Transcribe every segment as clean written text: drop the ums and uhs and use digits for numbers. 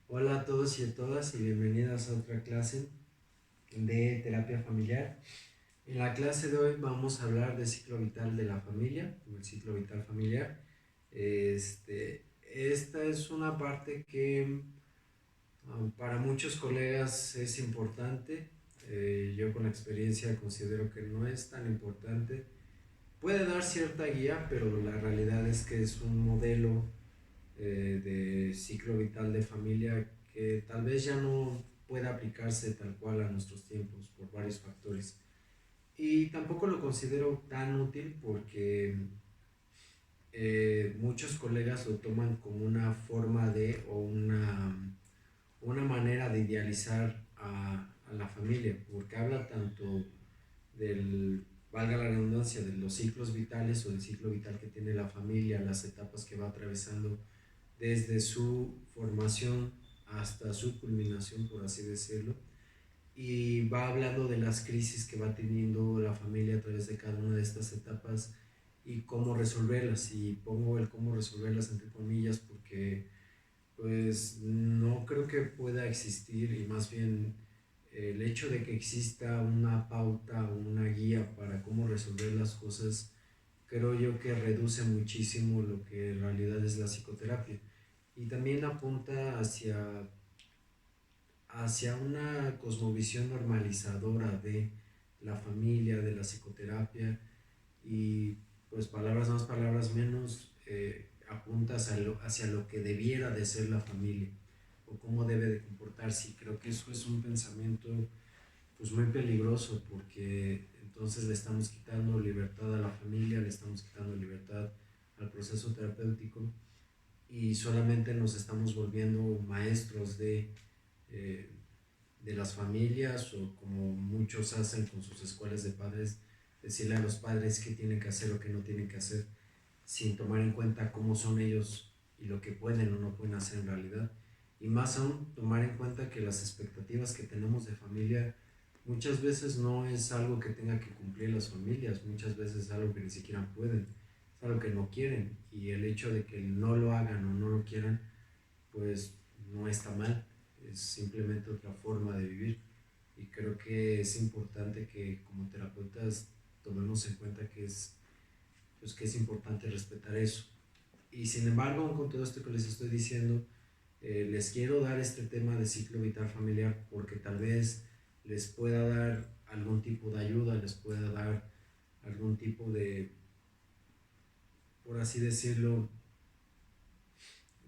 Hola a todos y a todas y bienvenidas a otra clase de terapia familiar. En la clase de hoy vamos a hablar del ciclo vital de la familia, o el ciclo vital familiar. Esta es una parte que para muchos colegas es importante. Yo con la experiencia considero que no es tan importante. Puede dar cierta guía, pero la realidad es que es un modelo de ciclo vital de familia que tal vez ya no pueda aplicarse tal cual a nuestros tiempos por varios factores. Y tampoco lo considero tan útil porque muchos colegas lo toman como una forma de o una manera de idealizar a la familia, porque habla tanto del, valga la redundancia, de los ciclos vitales o del ciclo vital que tiene la familia, las etapas que va atravesando desde su formación hasta su culminación, por así decirlo, y va hablando de las crisis que va teniendo la familia a través de cada una de estas etapas y cómo resolverlas. Y pongo el cómo resolverlas entre comillas porque pues no creo que pueda existir, y más bien el hecho de que exista una pauta o una guía para cómo resolver las cosas, creo yo que reduce muchísimo lo que en realidad es la psicoterapia. Y también apunta hacia una cosmovisión normalizadora de la familia, de la psicoterapia, y pues palabras más, palabras menos, apunta hacia lo que debiera de ser la familia o cómo debe de comportarse. Y creo que eso es un pensamiento pues muy peligroso, porque entonces le estamos quitando libertad a la familia, le estamos quitando libertad al proceso terapéutico y solamente nos estamos volviendo maestros eh, de las familias, o como muchos hacen con sus escuelas de padres, decirle a los padres qué tienen que hacer o qué no tienen que hacer, sin tomar en cuenta cómo son ellos y lo que pueden o no pueden hacer en realidad. Y más aún, tomar en cuenta que las expectativas que tenemos de familia muchas veces no es algo que tenga que cumplir las familias, muchas veces es algo que ni siquiera pueden, es algo que no quieren, y el hecho de que no lo hagan o no lo quieran, pues no está mal, es simplemente otra forma de vivir. Y creo que es importante que como terapeutas tomemos en cuenta que es importante respetar eso. Y sin embargo, con todo esto que les estoy diciendo, les quiero dar este tema de ciclo vital familiar porque tal vez les pueda dar algún tipo de ayuda, les pueda dar algún tipo de, por así decirlo,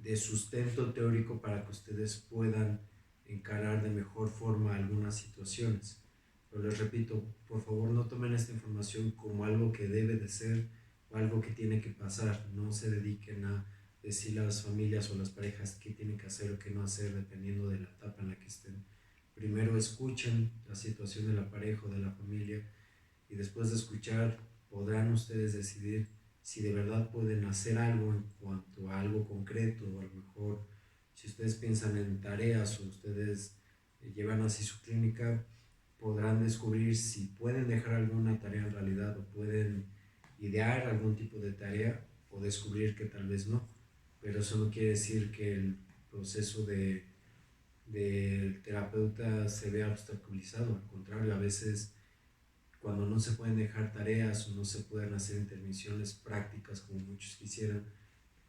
de sustento teórico para que ustedes puedan encarar de mejor forma algunas situaciones. Pero les repito, por favor no tomen esta información como algo que debe de ser o algo que tiene que pasar. No se dediquen a decirle a las familias o a las parejas qué tienen que hacer o qué no hacer dependiendo de la etapa en la que estén. Primero escuchen la situación de la pareja o de la familia, y después de escuchar podrán ustedes decidir si de verdad pueden hacer algo en cuanto a algo concreto, o a lo mejor si ustedes piensan en tareas o ustedes llevan así su clínica, podrán descubrir si pueden dejar alguna tarea en realidad o pueden idear algún tipo de tarea, o descubrir que tal vez no. Pero eso no quiere decir que el proceso del terapeuta se vea obstaculizado, al contrario, a veces cuando no se pueden dejar tareas o no se pueden hacer intervenciones prácticas como muchos quisieran,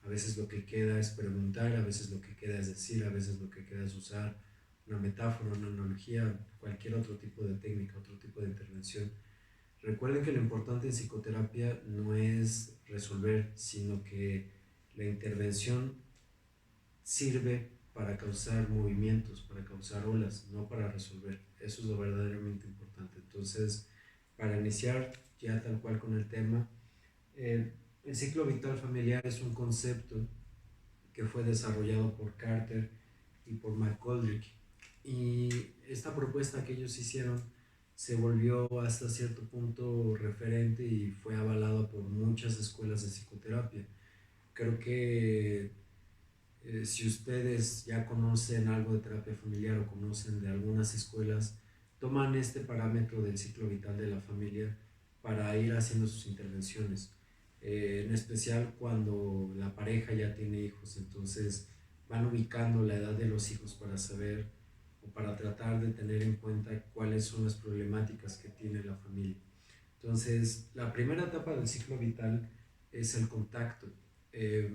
a veces lo que queda es preguntar, a veces lo que queda es decir, a veces lo que queda es usar una metáfora, una analogía, cualquier otro tipo de técnica, otro tipo de intervención. Recuerden que lo importante en psicoterapia no es resolver, sino que la intervención sirve para causar movimientos, para causar olas, no para resolver. Eso es lo verdaderamente importante. Entonces, para iniciar ya tal cual con el tema, el ciclo vital familiar es un concepto que fue desarrollado por Carter y por McGoldrick. Y esta propuesta que ellos hicieron se volvió hasta cierto punto referente y fue avalada por muchas escuelas de psicoterapia. Creo que si ustedes ya conocen algo de terapia familiar o conocen de algunas escuelas, toman este parámetro del ciclo vital de la familia para ir haciendo sus intervenciones. En especial cuando la pareja ya tiene hijos, entonces van ubicando la edad de los hijos para saber o para tratar de tener en cuenta cuáles son las problemáticas que tiene la familia. Entonces, la primera etapa del ciclo vital es el contacto. Eh,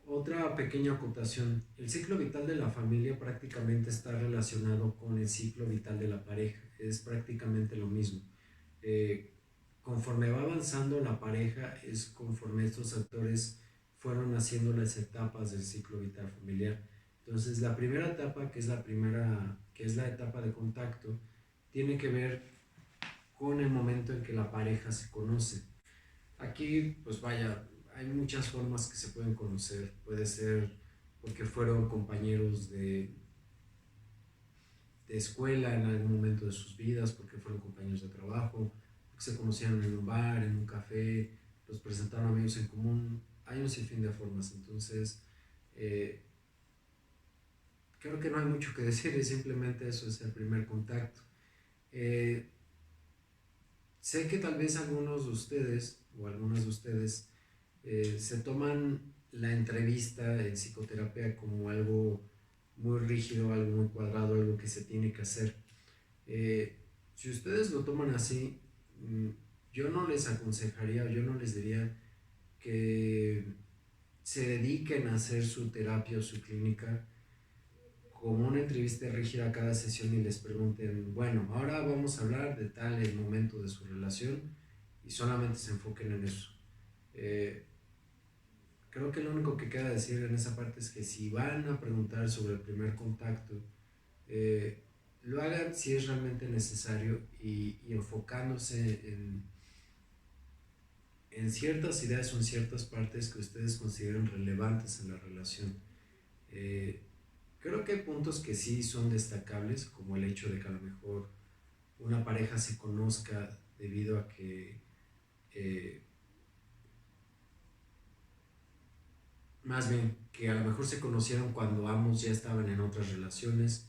Otra pequeña acotación, el ciclo vital de la familia prácticamente está relacionado con el ciclo vital de la pareja, es prácticamente lo mismo. Eh, Conforme va avanzando la pareja, es conforme estos actores fueron haciendo las etapas del ciclo vital familiar. Entonces, la primera etapa, que es la etapa de contacto, tiene que ver con el momento en que la pareja se conoce. Aquí, pues vaya, hay muchas formas que se pueden conocer. Puede ser porque fueron compañeros de escuela en algún momento de sus vidas, porque fueron compañeros de trabajo, porque se conocieron en un bar, en un café, los presentaron amigos en común. Hay un sinfín de formas. Entonces, eh, creo que no hay mucho que decir, es simplemente eso, es el primer contacto. Eh, Sé que tal vez algunos de ustedes o algunas de ustedes se toman la entrevista en psicoterapia como algo muy rígido, algo muy cuadrado, algo que se tiene que hacer. Eh, si ustedes lo toman así, mm, yo no les aconsejaría, yo no les diría que se dediquen a hacer su terapia o su clínica como una entrevista rígida a cada sesión y les pregunten, bueno, ahora vamos a hablar de tal el momento de su relación y solamente se enfoquen en eso. Eh, Creo que lo único que queda decir en esa parte es que si van a preguntar sobre el primer contacto, eh, lo hagan si es realmente necesario y enfocándose en ciertas ideas o en ciertas partes que ustedes consideren relevantes en la relación. Eh, Creo que hay puntos que sí son destacables, como el hecho de que a lo mejor una pareja se conozca debido a que eh, más bien que a lo mejor se conocieron cuando ambos ya estaban en otras relaciones,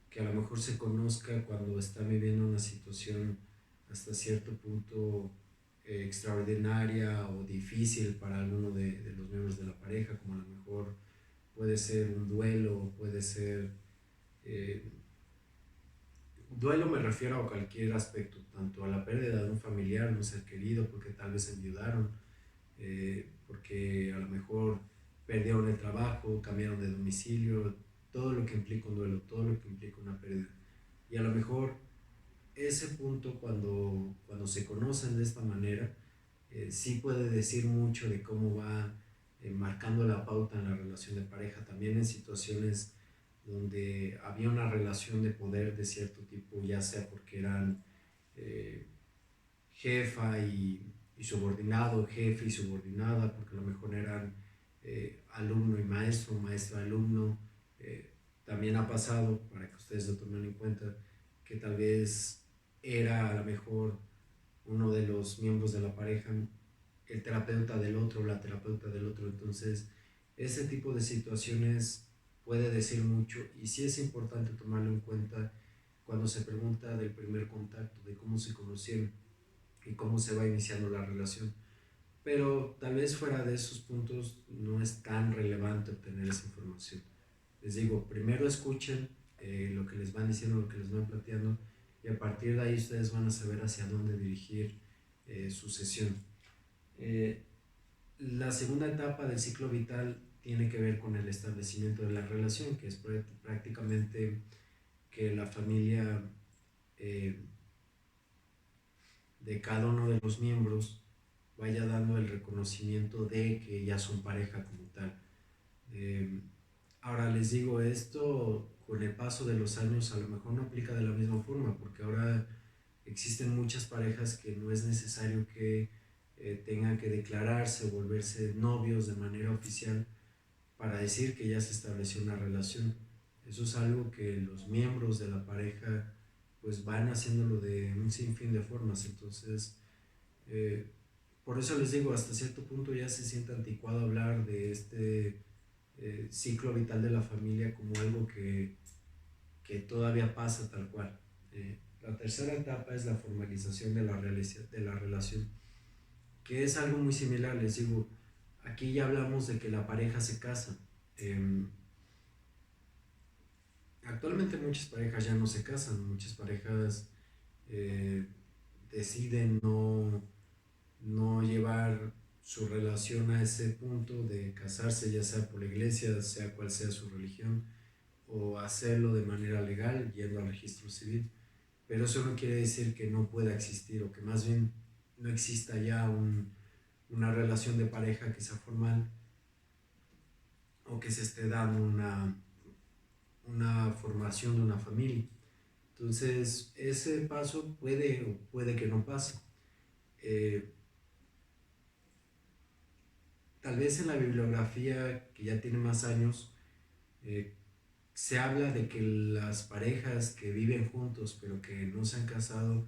que a lo mejor se conozca cuando están viviendo una situación hasta cierto punto extraordinaria o difícil para alguno de los miembros de la pareja, como a lo mejor puede ser un duelo, puede ser... Eh, duelo me refiero a cualquier aspecto, tanto a la pérdida de un familiar, un ser querido, porque tal vez enviudaron, porque a lo mejor perdieron el trabajo, cambiaron de domicilio, todo lo que implica un duelo, todo lo que implica una pérdida. Y a lo mejor ese punto cuando se conocen de esta manera, sí puede decir mucho de cómo va marcando la pauta en la relación de pareja, también en situaciones donde había una relación de poder de cierto tipo, ya sea porque eran eh, jefa y subordinado, jefe y subordinada, porque a lo mejor eran alumno y maestro, maestro-alumno. También ha pasado, para que ustedes lo tomen en cuenta, que tal vez era a lo mejor uno de los miembros de la pareja el terapeuta del otro, la terapeuta del otro. Entonces, ese tipo de situaciones puede decir mucho y sí es importante tomarlo en cuenta cuando se pregunta del primer contacto, de cómo se conocieron y cómo se va iniciando la relación. Pero tal vez fuera de esos puntos no es tan relevante obtener esa información. Les digo, primero escuchen lo que les van diciendo, lo que les van planteando y a partir de ahí ustedes van a saber hacia dónde dirigir su sesión. Eh, la segunda etapa del ciclo vital tiene que ver con el establecimiento de la relación, que es prácticamente que la familia eh, de cada uno de los miembros vaya dando el reconocimiento de que ya son pareja como tal. Eh, Ahora les digo, esto con el paso de los años a lo mejor no aplica de la misma forma, porque ahora existen muchas parejas que no es necesario que tengan que declararse o volverse novios de manera oficial para decir que ya se estableció una relación. Eso es algo que los miembros de la pareja pues van haciéndolo de un sinfín de formas. Entonces, eh, por eso les digo, hasta cierto punto ya se siente anticuado hablar de este ciclo vital de la familia como algo que todavía pasa tal cual. La tercera etapa es la formalización de la relación, que es algo muy similar, les digo, aquí ya hablamos de que la pareja se casa. Em, Actualmente muchas parejas ya no se casan, muchas parejas eh, deciden no llevar su relación a ese punto de casarse, ya sea por la iglesia, sea cual sea su religión, o hacerlo de manera legal, yendo al registro civil. Pero eso no quiere decir que no pueda existir o que más bien no exista ya una relación de pareja que sea formal o que se esté dando una formación de una familia. Entonces, ese paso puede o puede que no pase. Eh, Tal vez en la bibliografía que ya tiene más años, eh, se habla de que las parejas que viven juntos pero que no se han casado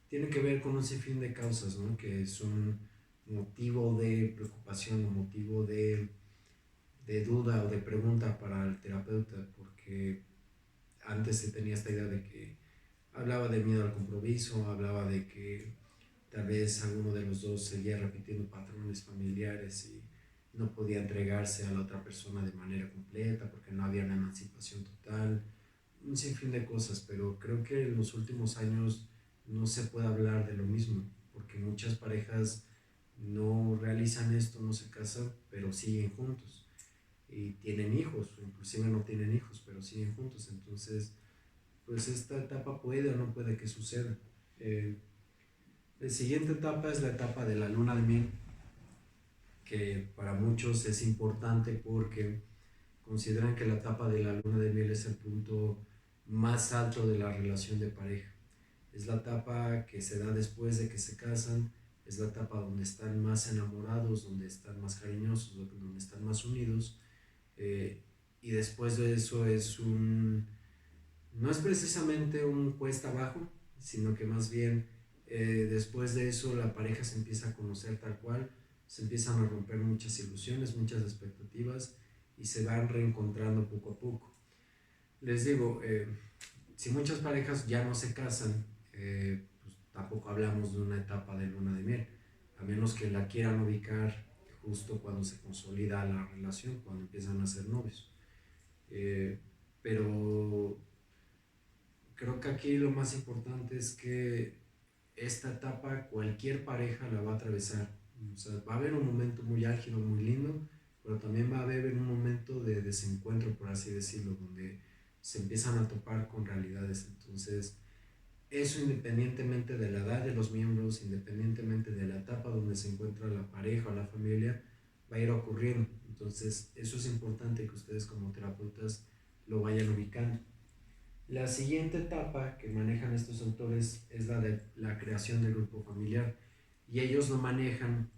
tienen que ver con un sinfín de causas, ¿no? Que son motivo de preocupación o motivo de duda o de pregunta para el terapeuta, porque antes se tenía esta idea de que hablaba de miedo al compromiso, hablaba de que tal vez alguno de los dos seguía repitiendo patrones familiares y no podía entregarse a la otra persona de manera completa porque no había una emancipación total, un sinfín de cosas, pero creo que en los últimos años no se puede hablar de lo mismo, porque muchas parejas no realizan esto, no se casan, pero siguen juntos y tienen hijos, o inclusive no tienen hijos, pero siguen juntos. Entonces, pues esta etapa puede o no puede que suceda. Eh, la siguiente etapa es la etapa de la luna de miel, que para muchos es importante porque consideran que la etapa de la luna de miel es el punto más alto de la relación de pareja. Es la etapa que se da después de que se casan, es la etapa donde están más enamorados, donde están más cariñosos, donde están más unidos. eh, y después de eso no es precisamente un cuesta abajo, sino que más bien después de eso la pareja se empieza a conocer tal cual, se empiezan a romper muchas ilusiones, muchas expectativas y se van reencontrando poco a poco. Les digo, si muchas parejas ya no se casan, pues tampoco hablamos de una etapa de luna de miel, a menos que la quieran ubicar justo cuando se consolida la relación, cuando empiezan a ser novios. Eh, pero creo que aquí lo más importante es que esta etapa cualquier pareja la va a atravesar. O sea, va a haber un momento muy álgido, muy lindo, pero también va a haber un momento de desencuentro, por así decirlo, donde se empiezan a topar con realidades. Entonces, eso independientemente de la edad de los miembros, independientemente de la etapa donde se encuentra la pareja o la familia, va a ir ocurriendo. Entonces, eso es importante que ustedes como terapeutas lo vayan ubicando. La siguiente etapa que manejan estos autores es la de la creación del grupo familiar y ellos lo manejan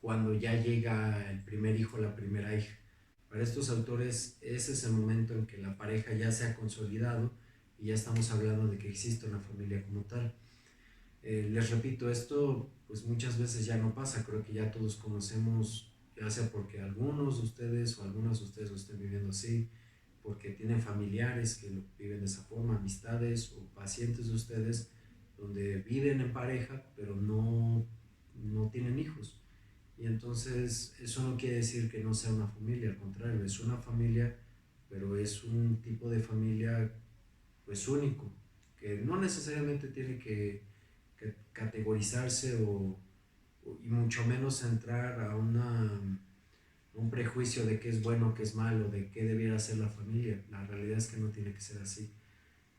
cuando ya llega el primer hijo o la primera hija. Para estos autores ese es el momento en que la pareja ya se ha consolidado y ya estamos hablando de que existe una familia como tal. Les repito, esto pues muchas veces ya no pasa, creo que ya todos conocemos, ya sea porque algunos de ustedes o algunas de ustedes lo estén viviendo así, porque tienen familiares que lo viven de esa forma, amistades o pacientes de ustedes donde viven en pareja pero no tienen hijos. Y entonces eso no quiere decir que no sea una familia, al contrario, es una familia, pero es un tipo de familia pues único, que no necesariamente tiene que categorizarse y mucho menos entrar a un prejuicio de qué es bueno, qué es malo, de qué debiera ser la familia. La realidad es que no tiene que ser así.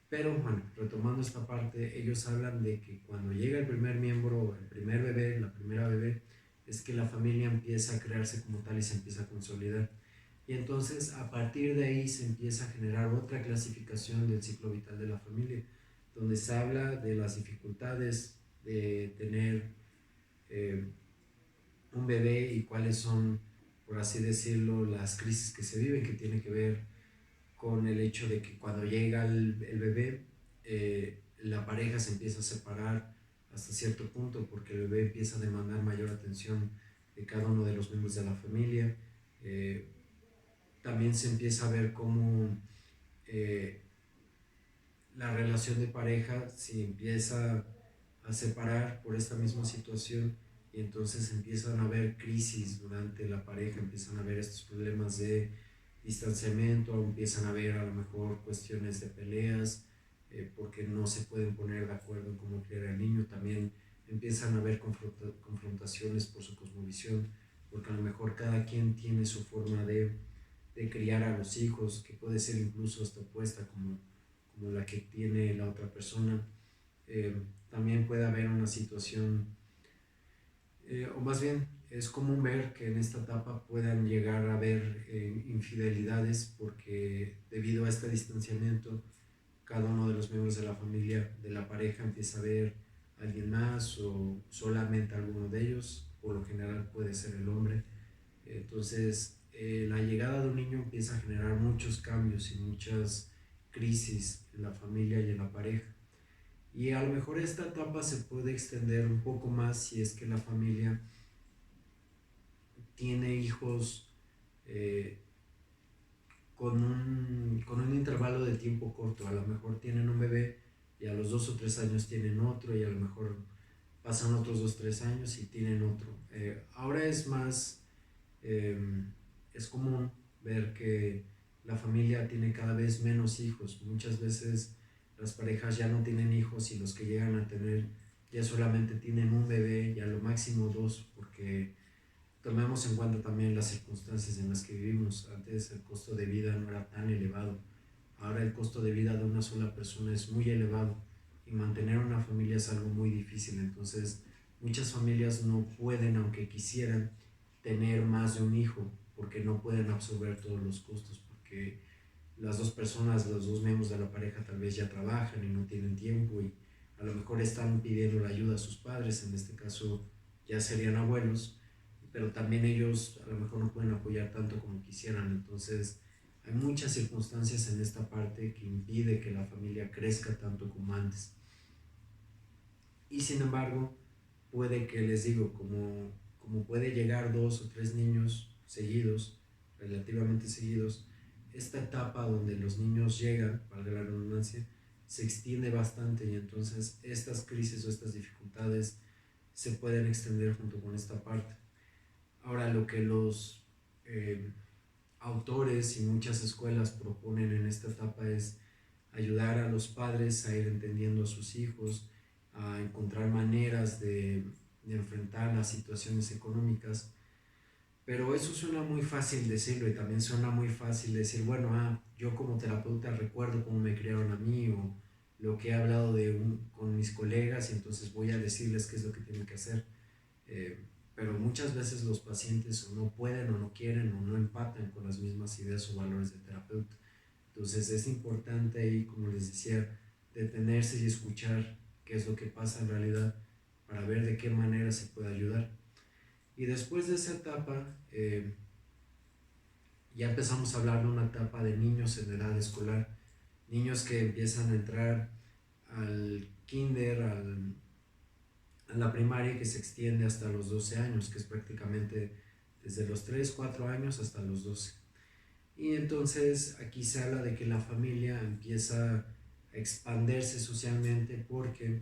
Pero bueno, retomando esta parte, ellos hablan de que cuando llega el primer miembro, el primer bebé, la primera bebé, es que la familia empieza a crearse como tal y se empieza a consolidar. Y entonces a partir de ahí se empieza a generar otra clasificación del ciclo vital de la familia, donde se habla de las dificultades de tener eh, un bebé y cuáles son, por así decirlo, las crisis que se viven, que tiene que ver con el hecho de que cuando llega el bebé, la pareja se empieza a separar hasta cierto punto porque el bebé empieza a demandar mayor atención de cada uno de los miembros de la familia. Eh, También se empieza a ver cómo eh, la relación de pareja se empieza a separar por esta misma situación y entonces empiezan a haber crisis durante la pareja, empiezan a haber estos problemas de distanciamiento, empiezan a haber a lo mejor cuestiones de peleas, porque no se pueden poner de acuerdo en cómo criar al niño, también empiezan a haber confrontaciones por su cosmovisión, porque a lo mejor cada quien tiene su forma de criar a los hijos, que puede ser incluso hasta opuesta como la que tiene la otra persona. Eh, También puede haber una situación, o más bien es común ver que en esta etapa puedan llegar a haber infidelidades, porque debido a este distanciamiento cada uno de los miembros de la familia, de la pareja, empieza a ver a alguien más o solamente a alguno de ellos, por lo general puede ser el hombre. Entonces, la llegada de un niño empieza a generar muchos cambios y muchas crisis en la familia y en la pareja. Y a lo mejor esta etapa se puede extender un poco más si es que la familia tiene hijos eh, con un intervalo de tiempo corto. A lo mejor tienen un bebé y a los 2 o 3 años tienen otro, y a lo mejor pasan otros 2 o 3 años y tienen otro. Ahora eh, es común ver que la familia tiene cada vez menos hijos. Muchas veces las parejas ya no tienen hijos, y los que llegan a tener ya solamente tienen un bebé y a lo máximo dos, porque tomemos en cuenta también las circunstancias en las que vivimos. Antes el costo de vida no era tan elevado. Ahora el costo de vida de una sola persona es muy elevado, y mantener una familia es algo muy difícil. Entonces, muchas familias no pueden, aunque quisieran, tener más de un hijo, porque no pueden absorber todos los costos, porque las dos personas, los dos miembros de la pareja tal vez ya trabajan y no tienen tiempo, y a lo mejor están pidiendo la ayuda a sus padres, en este caso ya serían abuelos, pero también ellos a lo mejor no pueden apoyar tanto como quisieran. Entonces hay muchas circunstancias en esta parte que impide que la familia crezca tanto como antes. Y sin embargo, puede que, les digo, como puede llegar 2 o 3 niños seguidos, relativamente seguidos, esta etapa donde los niños llegan, valga la redundancia, se extiende bastante, y entonces estas crisis o estas dificultades se pueden extender junto con esta parte. Ahora, lo que los eh, autores y muchas escuelas proponen en esta etapa es ayudar a los padres a ir entendiendo a sus hijos, a encontrar maneras de enfrentar las situaciones económicas. Pero eso suena muy fácil decirlo, y también suena muy fácil decir, bueno, yo como terapeuta recuerdo cómo me criaron a mí, o lo que he hablado con mis colegas, y entonces voy a decirles qué es lo que tienen que hacer. Eh, pero muchas veces los pacientes o no pueden o no quieren o no empatan con las mismas ideas o valores del terapeuta. Entonces es importante ahí, como les decía, detenerse y escuchar qué es lo que pasa en realidad, para ver de qué manera se puede ayudar. Y después de esa etapa, ya empezamos a hablar de una etapa de niños en edad escolar, niños que empiezan a entrar al kinder, a la primaria, que se extiende hasta los 12 años, que es prácticamente desde los 3 4 años hasta los 12. Y entonces aquí se habla de que la familia empieza a expandirse socialmente, porque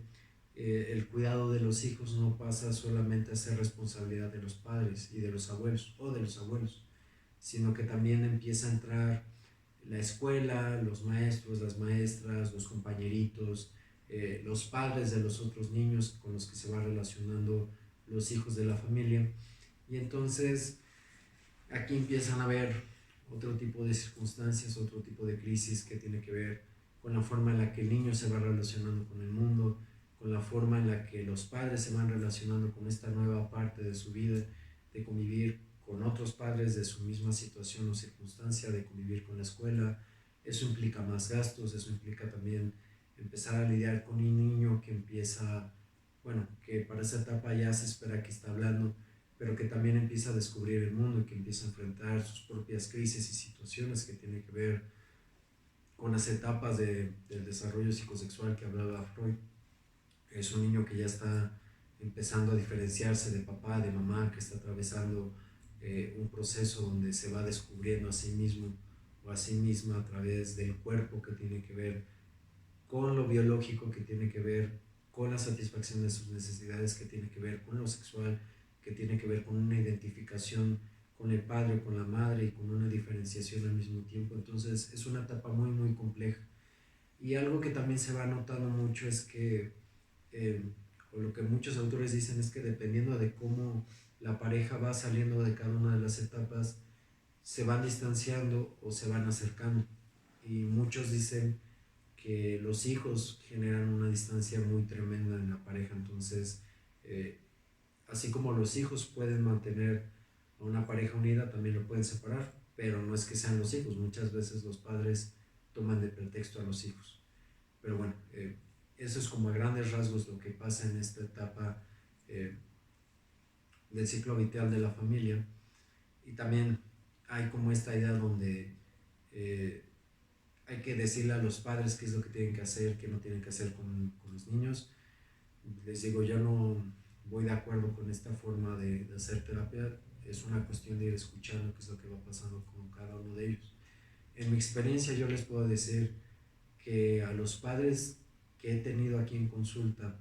el cuidado de los hijos no pasa solamente a ser responsabilidad de los padres y de los abuelos o de los abuelos, sino que también empieza a entrar la escuela, los maestros, las maestras, los compañeritos, los padres de los otros niños con los que se van relacionando los hijos de la familia. Y entonces aquí empiezan a haber otro tipo de circunstancias, otro tipo de crisis que tiene que ver con la forma en la que el niño se va relacionando con el mundo, con la forma en la que los padres se van relacionando con esta nueva parte de su vida, de convivir con otros padres de su misma situación o circunstancia, de convivir con la escuela. Eso implica más gastos, eso implica también empezar a lidiar con un niño que empieza, bueno, que para esa etapa ya se espera que está hablando, pero que también empieza a descubrir el mundo y que empieza a enfrentar sus propias crisis y situaciones que tienen que ver con las etapas del desarrollo psicosexual que hablaba Freud. Es un niño que ya está empezando a diferenciarse de papá, de mamá, que está atravesando un proceso donde se va descubriendo a sí mismo o a sí misma a través del cuerpo, que tiene que ver con lo biológico, que tiene que ver con la satisfacción de sus necesidades, que tiene que ver con lo sexual, que tiene que ver con una identificación con el padre, con la madre y con una diferenciación al mismo tiempo. Entonces es una etapa muy, muy compleja. Y algo que también se va notando mucho es que, eh, o lo que muchos autores dicen es que dependiendo de cómo la pareja va saliendo de cada una de las etapas, se van distanciando o se van acercando. Y muchos dicen que los hijos generan una distancia muy tremenda en la pareja. Entonces, eh, así como los hijos pueden mantener a una pareja unida, también lo pueden separar, pero no es que sean los hijos. Muchas veces los padres toman de pretexto a los hijos. Pero bueno, eso es como a grandes rasgos lo que pasa en esta etapa eh, del ciclo vital de la familia. Y también hay como esta idea donde eh, hay que decirle a los padres qué es lo que tienen que hacer, qué no tienen que hacer con los niños. Les digo, yo no voy de acuerdo con esta forma de hacer terapia. Es una cuestión de ir escuchando qué es lo que va pasando con cada uno de ellos. En mi experiencia yo les puedo decir que a los padres que he tenido aquí en consulta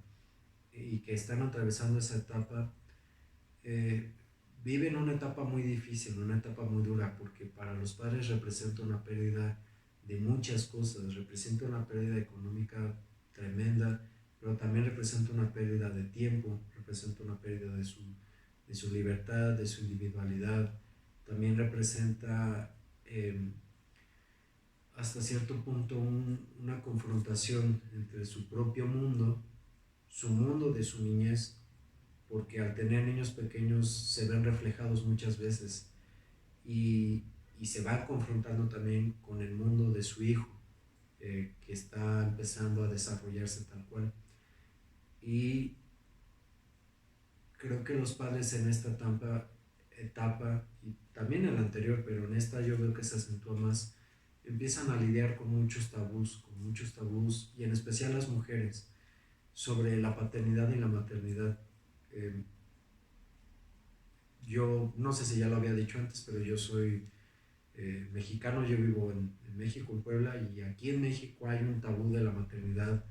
y que están atravesando esa etapa, eh, viven una etapa muy difícil, una etapa muy dura, porque para los padres representa una pérdida de muchas cosas, representa una pérdida económica tremenda, pero también representa una pérdida de tiempo, representa una pérdida de su libertad, de su individualidad, también representa hasta cierto punto una confrontación entre su propio mundo, su mundo de su niñez, porque al tener niños pequeños se ven reflejados muchas veces y, y se van confrontando también con el mundo de su hijo, que está empezando a desarrollarse tal cual. Y creo que los padres en esta etapa y también en la anterior, pero en esta yo veo que se acentúa más, empiezan a lidiar con muchos tabús, y en especial las mujeres, sobre la paternidad y la maternidad. Eh, yo no sé si ya lo había dicho antes, pero yo soy mexicano, yo vivo en México, en Puebla, y aquí en México hay un tabú de la maternidad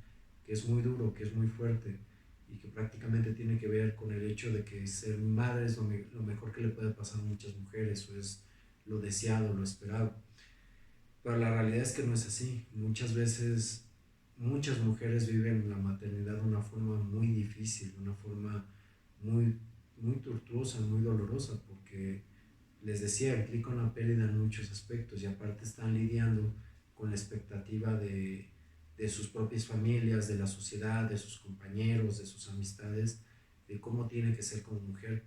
que es muy duro, que es muy fuerte y que prácticamente tiene que ver con el hecho de que ser madre es lo mejor que le puede pasar a muchas mujeres, o es lo deseado, lo esperado. Pero la realidad es que no es así. Muchas veces, muchas mujeres viven la maternidad de una forma muy difícil, de una forma muy, muy tortuosa, muy dolorosa, porque les decía, implica una pérdida en muchos aspectos, y aparte están lidiando con la expectativa de sus propias familias, de la sociedad, de sus compañeros, de sus amistades, de cómo tiene que ser como mujer.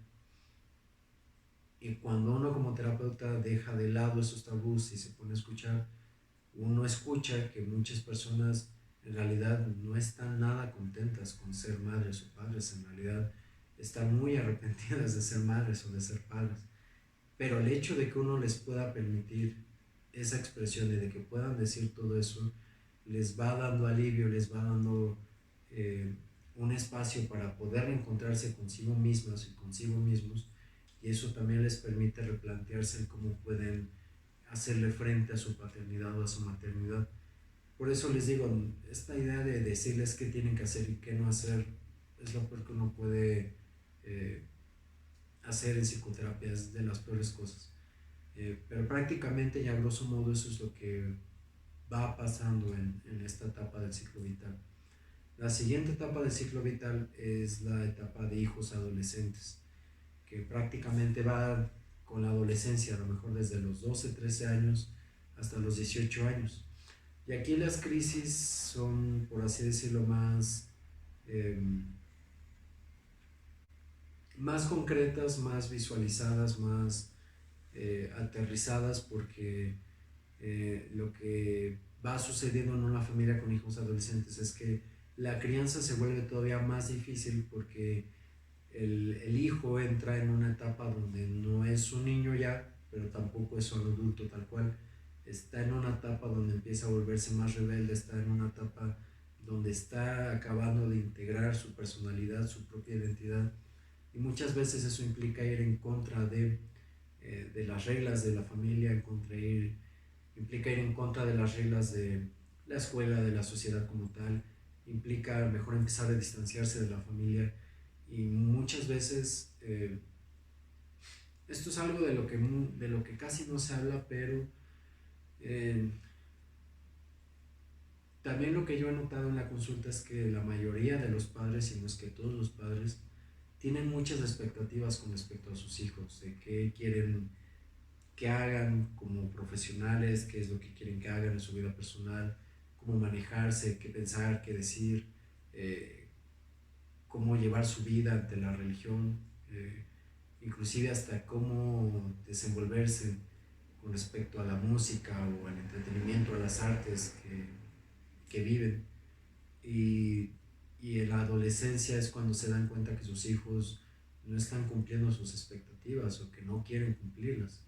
Y cuando uno como terapeuta deja de lado esos tabús y se pone a escuchar, uno escucha que muchas personas en realidad no están nada contentas con ser madres o padres, en realidad están muy arrepentidas de ser madres o de ser padres. Pero el hecho de que uno les pueda permitir esa expresión y de que puedan decir todo eso, les va dando alivio, les va dando eh, un espacio para poder encontrarse consigo mismas y consigo mismos, y eso también les permite replantearse el cómo pueden hacerle frente a su paternidad o a su maternidad. Por eso les digo, esta idea de decirles qué tienen que hacer y qué no hacer es lo peor que uno puede eh, hacer en psicoterapia, es de las peores cosas. Pero prácticamente y a grosso modo eso es lo que va pasando en esta etapa del ciclo vital. La siguiente etapa del ciclo vital es la etapa de hijos adolescentes, que prácticamente va con la adolescencia, a lo mejor desde los 12, 13 años hasta los 18 años. Y aquí las crisis son, por así decirlo, eh, más concretas, más visualizadas, más aterrizadas, porque lo que va sucediendo en una familia con hijos adolescentes es que la crianza se vuelve todavía más difícil, porque el hijo entra en una etapa donde no es un niño ya, pero tampoco es un adulto tal cual. Está en una etapa donde empieza a volverse más rebelde, está en una etapa donde está acabando de integrar su personalidad, su propia identidad, y muchas veces eso implica ir en contra de las reglas de la familia, implica ir en contra de las reglas de la escuela, de la sociedad como tal, implica a lo mejor empezar a distanciarse de la familia, y muchas veces esto es algo de lo que casi no se habla, pero eh, también lo que yo he notado en la consulta es que la mayoría de los padres, y no es que todos los padres, tienen muchas expectativas con respecto a sus hijos, de qué quieren que hagan como profesionales, qué es lo que quieren que hagan en su vida personal, cómo manejarse, qué pensar, qué decir, eh, cómo llevar su vida ante la religión, inclusive hasta cómo desenvolverse con respecto a la música o al entretenimiento, a las artes que viven. Y, y en la adolescencia es cuando se dan cuenta que sus hijos no están cumpliendo sus expectativas o que no quieren cumplirlas.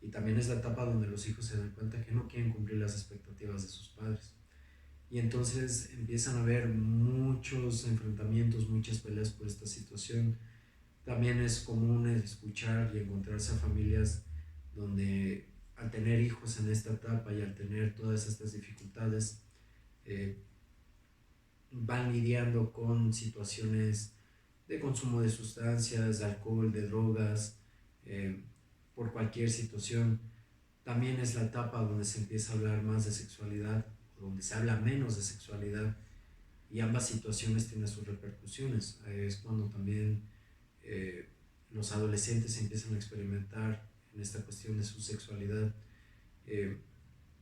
Y también es la etapa donde los hijos se dan cuenta que no quieren cumplir las expectativas de sus padres. Y entonces empiezan a haber muchos enfrentamientos, muchas peleas por esta situación. También es común escuchar y encontrarse a familias donde al tener hijos en esta etapa y al tener todas estas dificultades, eh, van lidiando con situaciones de consumo de sustancias, de alcohol, de drogas, eh, por cualquier situación. También es la etapa donde se empieza a hablar más de sexualidad, donde se habla menos de sexualidad, y ambas situaciones tienen sus repercusiones. Es cuando también eh, los adolescentes empiezan a experimentar en esta cuestión de su sexualidad. Eh,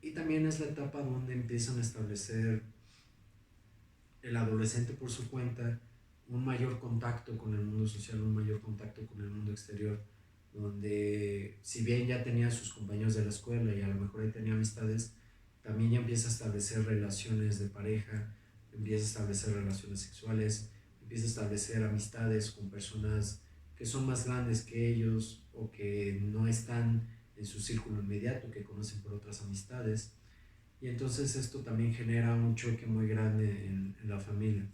y también es la etapa donde empiezan a establecer el adolescente por su cuenta un mayor contacto con el mundo social, un mayor contacto con el mundo exterior, donde si bien ya tenía sus compañeros de la escuela y a lo mejor ahí tenía amistades, también ya empieza a establecer relaciones de pareja, empieza a establecer relaciones sexuales, empieza a establecer amistades con personas que son más grandes que ellos o que no están en su círculo inmediato, que conocen por otras amistades. Y entonces esto también genera un choque muy grande en la familia.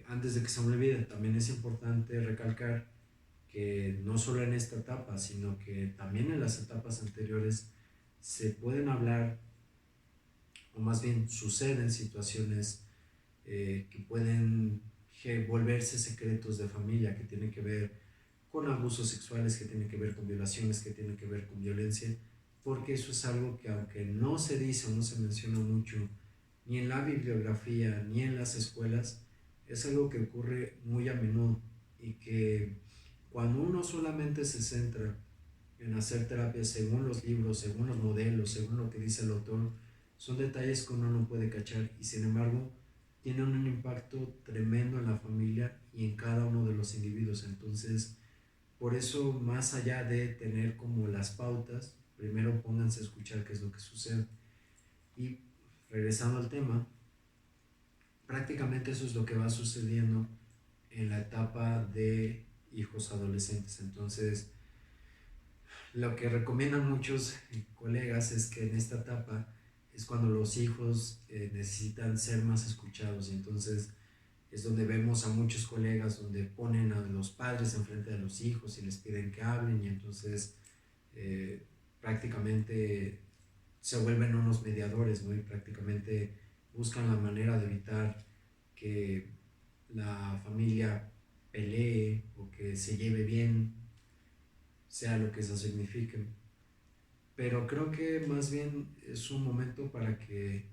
Antes de que se me olvide, también es importante recalcar que no solo en esta etapa, sino que también en las etapas anteriores se pueden hablar, o más bien suceden situaciones que pueden volverse secretos de familia, que tienen que ver con abusos sexuales, que tienen que ver con violaciones, que tienen que ver con violencia, porque eso es algo que aunque no se dice o no se menciona mucho, ni en la bibliografía, ni en las escuelas, es algo que ocurre muy a menudo y que cuando uno solamente se centra en hacer terapia según los libros, según los modelos, según lo que dice el autor, son detalles que uno no puede cachar y sin embargo tienen un impacto tremendo en la familia y en cada uno de los individuos. Entonces, por eso, más allá de tener como las pautas, primero pónganse a escuchar qué es lo que sucede. Y regresando al tema, prácticamente eso es lo que va sucediendo en la etapa de hijos adolescentes. Entonces, lo que recomiendan muchos colegas es que en esta etapa es cuando los hijos necesitan ser más escuchados y entonces es donde vemos a muchos colegas donde ponen a los padres enfrente de los hijos y les piden que hablen y entonces eh, prácticamente se vuelven unos mediadores, ¿no? Y prácticamente buscan la manera de evitar que la familia pelee o que se lleve bien, sea lo que eso signifique. Pero creo que más bien es un momento para que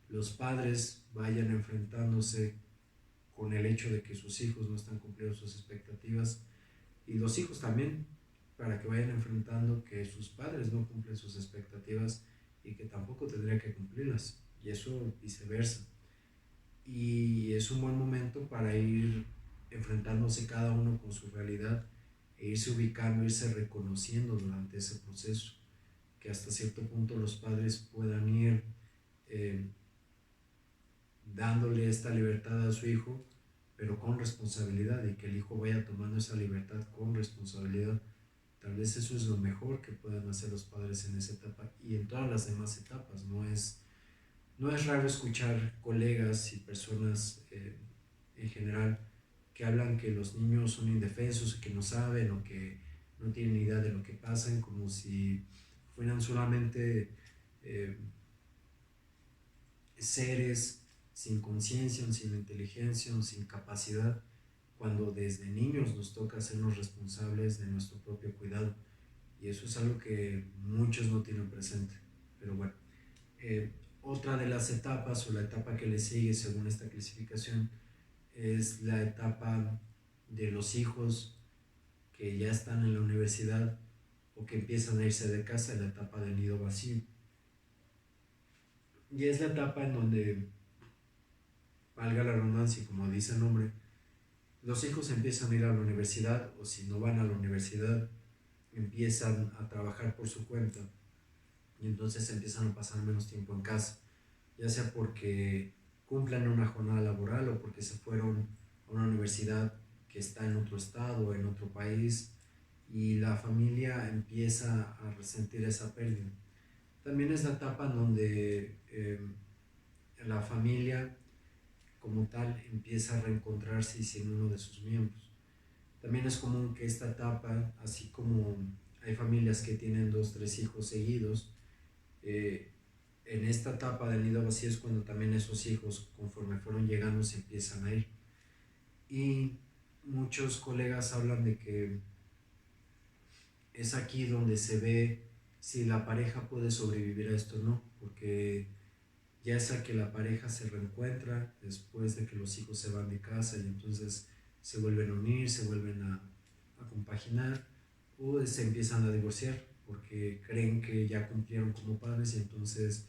los padres vayan enfrentándose con el hecho de que sus hijos no están cumpliendo sus expectativas y los hijos también para que vayan enfrentando que sus padres no cumplen sus expectativas y que tampoco tendrían que cumplirlas y eso viceversa. Y es un buen momento para ir enfrentándose cada uno con su realidad e irse ubicando, irse reconociendo durante ese proceso, que hasta cierto punto los padres puedan ir eh, dándole esta libertad a su hijo, pero con responsabilidad y que el hijo vaya tomando esa libertad con responsabilidad. Tal vez eso es lo mejor que puedan hacer los padres en esa etapa y en todas las demás etapas. No es raro escuchar colegas y personas en general que hablan que los niños son indefensos, que no saben o que no tienen idea de lo que pasan, como si fueran solamente eh, seres sin conciencia, sin inteligencia, sin capacidad. cuando desde niños nos toca hacernos responsables de nuestro propio cuidado. Y eso es algo que muchos no tienen presente. Pero bueno, eh, otra de las etapas o la etapa que le sigue según esta clasificación es la etapa de los hijos que ya están en la universidad o que empiezan a irse de casa, la etapa del nido vacío. Y es la etapa en donde, valga la redundancia, como dice el nombre, los hijos empiezan a ir a la universidad o si no van a la universidad, empiezan a trabajar por su cuenta y entonces empiezan a pasar menos tiempo en casa, ya sea porque cumplan una jornada laboral o porque se fueron a una universidad que está en otro estado o en otro país y la familia empieza a resentir esa pérdida. También es la etapa en donde la familia como tal empieza a reencontrarse sin uno de sus miembros. También es común que esta etapa, así como hay familias que tienen 2, 3 hijos seguidos, eh, en esta etapa del nido vacío es cuando también esos hijos, conforme fueron llegando, se empiezan a ir. Y muchos colegas hablan de que es aquí donde se ve si la pareja puede sobrevivir a esto o no, porque ya sea que la pareja se reencuentra después de que los hijos se van de casa y entonces se vuelven a unir, se vuelven a compaginar o se empiezan a divorciar porque creen que ya cumplieron como padres y entonces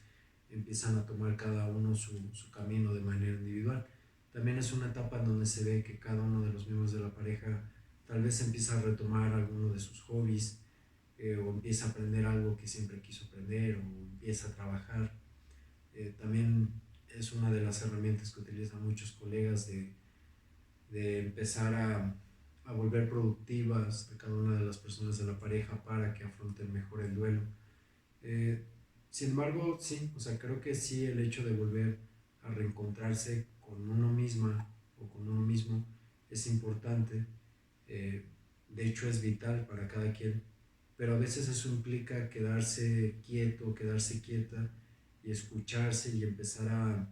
empiezan a tomar cada uno su camino de manera individual. También es una etapa en donde se ve que cada uno de los miembros de la pareja tal vez empieza a retomar alguno de sus hobbies o empieza a aprender algo que siempre quiso aprender o empieza a trabajar. También es una de las herramientas que utilizan muchos colegas de empezar a volver productivas a cada una de las personas de la pareja para que afronten mejor el duelo. Eh, Sin embargo, sí, o sea, creo que sí el hecho de volver a reencontrarse con uno misma o con uno mismo es importante. eh, de hecho es vital para cada quien, pero a veces eso implica quedarse quieto, quedarse quieta y escucharse y empezar a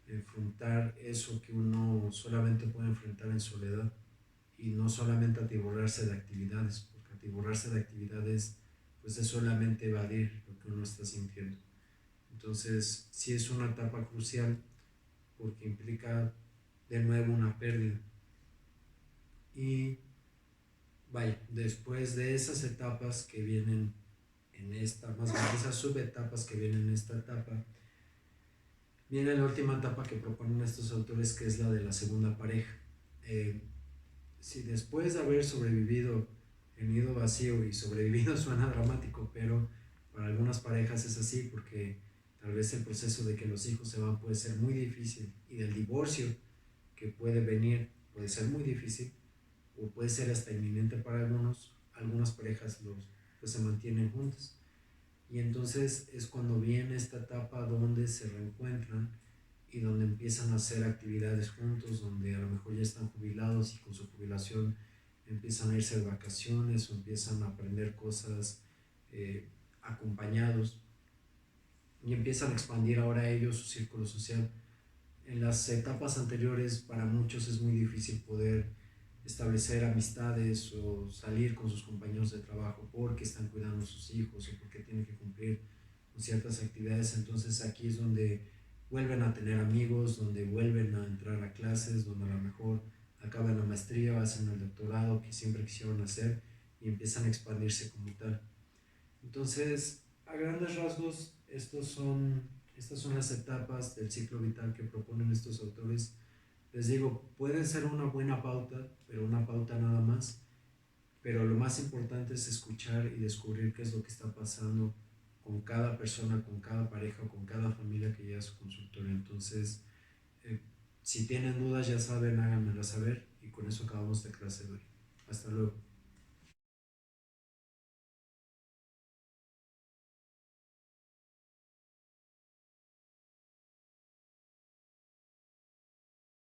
enfrentar eso que uno solamente puede enfrentar en soledad y no solamente atiborrarse de actividades, porque atiborrarse de actividades pues es solamente evadir lo que uno está sintiendo. Entonces sí es una etapa crucial porque implica de nuevo una pérdida. Y vaya, después de esas etapas que vienen en esta, más bien esas subetapas que vienen en esta etapa, viene la última etapa que proponen estos autores, que es la de la segunda pareja. Eh, si después de haber sobrevivido el nido vacío, y sobrevivido suena dramático, pero para algunas parejas es así, porque tal vez el proceso de que los hijos se van puede ser muy difícil, y del divorcio que puede venir puede ser muy difícil, o puede ser hasta inminente para algunos. Algunas parejas pues se mantienen juntas. Y entonces es cuando viene esta etapa donde se reencuentran y donde empiezan a hacer actividades juntos, donde a lo mejor ya están jubilados y con su jubilación empiezan a irse de vacaciones o empiezan a aprender cosas acompañados y empiezan a expandir ahora ellos su círculo social. En las etapas anteriores para muchos es muy difícil poder establecer amistades o salir con sus compañeros de trabajo porque están cuidando a sus hijos o porque tienen que cumplir con ciertas actividades. Entonces aquí es donde vuelven a tener amigos, donde vuelven a entrar a clases, donde a lo mejor acaban la maestría, hacen el doctorado que siempre quisieron hacer y empiezan a expandirse como tal. Entonces, a grandes rasgos, estas son las etapas del ciclo vital que proponen estos autores. Les digo, puede ser una buena pauta, pero una pauta nada más. Pero lo más importante es escuchar y descubrir qué es lo que está pasando con cada persona, con cada pareja, con cada familia que llega a su consultorio. Entonces, eh, si tienen dudas, ya saben, háganmelo saber y con eso acabamos de clase de hoy. Hasta luego.